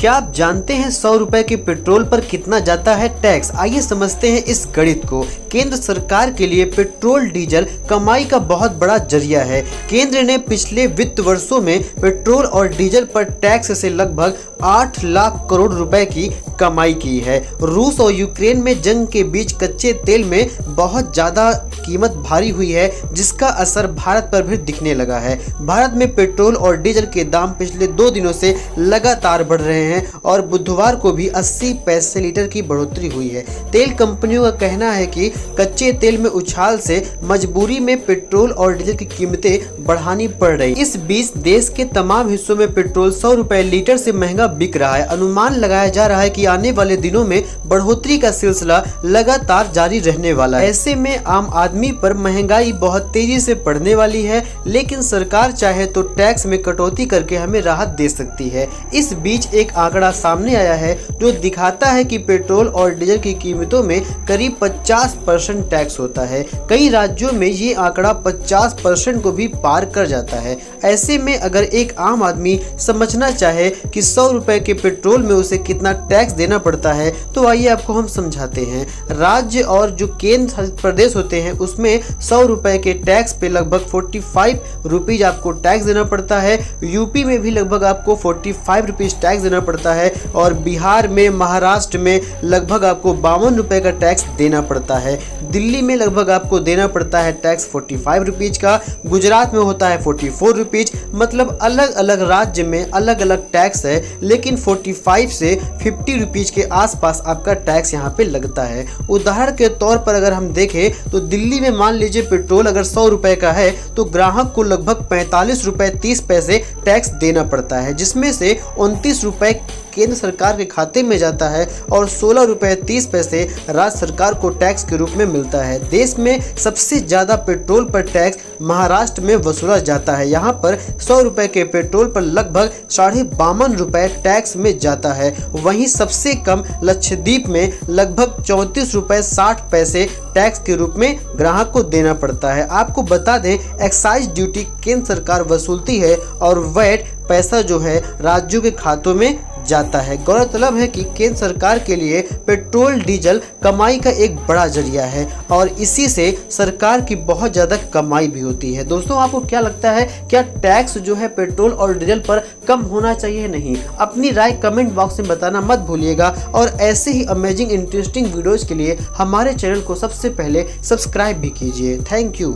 क्या आप जानते हैं 100 रुपए के पेट्रोल पर कितना जाता है टैक्स? आइए समझते हैं इस गणित को। केंद्र सरकार के लिए पेट्रोल डीजल कमाई का बहुत बड़ा जरिया है। केंद्र ने पिछले वित्त वर्षों में पेट्रोल और डीजल पर टैक्स से लगभग 8 लाख करोड़ रुपए की कमाई की है। रूस और यूक्रेन में जंग के बीच कच्चे तेल में बहुत ज्यादा कीमत भारी हुई है, जिसका असर भारत पर भी दिखने लगा है। भारत में पेट्रोल और डीजल के दाम पिछले 2 दिनों से लगातार बढ़ रहे हैं और बुधवार को भी 80 पैसे लीटर की बढ़ोतरी हुई है। तेल कंपनियों का कहना है कि कच्चे तेल में उछाल से मजबूरी में पेट्रोल और डीजल की कीमतें बढ़ानी पड़ रही। इस बीच देश के तमाम हिस्सों में पेट्रोल 100 रुपए लीटर से महंगा बिक रहा है। अनुमान लगाया जा रहा है कि आने वाले दिनों में बढ़ोतरी का सिलसिला लगातार जारी रहने वाला है। ऐसे में आम आदमी पर महंगाई बहुत तेजी से बढ़ने वाली है, लेकिन सरकार चाहे तो टैक्स में कटौती करके हमें राहत दे सकती है। इस बीच एक आंकड़ा सामने आया है जो दिखाता है कि पेट्रोल और डीजल की कीमतों में करीब 50% टैक्स होता है। कई राज्यों में ये आंकड़ा 50% को भी पार कर जाता है। ऐसे में अगर एक आम आदमी समझना चाहे कि 100 रुपए के पेट्रोल में उसे कितना टैक्स देना पड़ता है, तो आइए आपको हम समझाते हैं। राज्य और जो केंद्र शासित प्रदेश होते हैं उसमें 100 रुपए के टैक्स पे लगभग 45 रुपीज आपको टैक्स देना पड़ता है। यूपी में भी लगभग आपको 45 रुपीज टैक्स देना पड़ता है और बिहार में, महाराष्ट्र में लगभग आपको 52 रुपए का टैक्स देना पड़ता है। दिल्ली में लगभग आपको देना पड़ता है टैक्स 45 रुपीज का। गुजरात में होता है 44 रुपीज। मतलब अलग अलग राज्य में अलग अलग टैक्स है, लेकिन 45 से 50 रुपीज के आसपास आपका टैक्स यहाँ पे लगता है। उदाहरण के तौर पर अगर हम देखें तो दिल्ली में मान लीजिए पेट्रोल अगर 100 रुपए का है तो ग्राहक को लगभग 45 रुपए 30 पैसे टैक्स देना पड़ता है, जिसमें से 29 रुपए केंद्र सरकार के खाते में जाता है और 16 रुपए 30 पैसे राज्य सरकार को टैक्स के रूप में मिलता है। देश में सबसे ज्यादा पेट्रोल पर टैक्स महाराष्ट्र में वसूला जाता है। यहाँ पर 100 रुपए के पेट्रोल पर लगभग 52.5 रुपए टैक्स में जाता है। वहीं सबसे कम लक्षद्वीप में लगभग 34 रुपए 60 पैसे टैक्स के रूप में ग्राहक को देना पड़ता है। आपको बता दें, एक्साइज ड्यूटी केंद्र सरकार वसूलती है और वैट पैसा जो है राज्यों के खातों में जाता है। गौरतलब है कि केंद्र सरकार के लिए पेट्रोल डीजल कमाई का एक बड़ा जरिया है और इसी से सरकार की बहुत ज़्यादा कमाई भी होती है। दोस्तों, आपको क्या लगता है, क्या टैक्स जो है पेट्रोल और डीजल पर कम होना चाहिए? नहीं? अपनी राय कमेंट बॉक्स में बताना मत भूलिएगा और ऐसे ही अमेजिंग इंटरेस्टिंग वीडियोज़ के लिए हमारे चैनल को सबसे पहले सब्सक्राइब भी कीजिए। Thank you.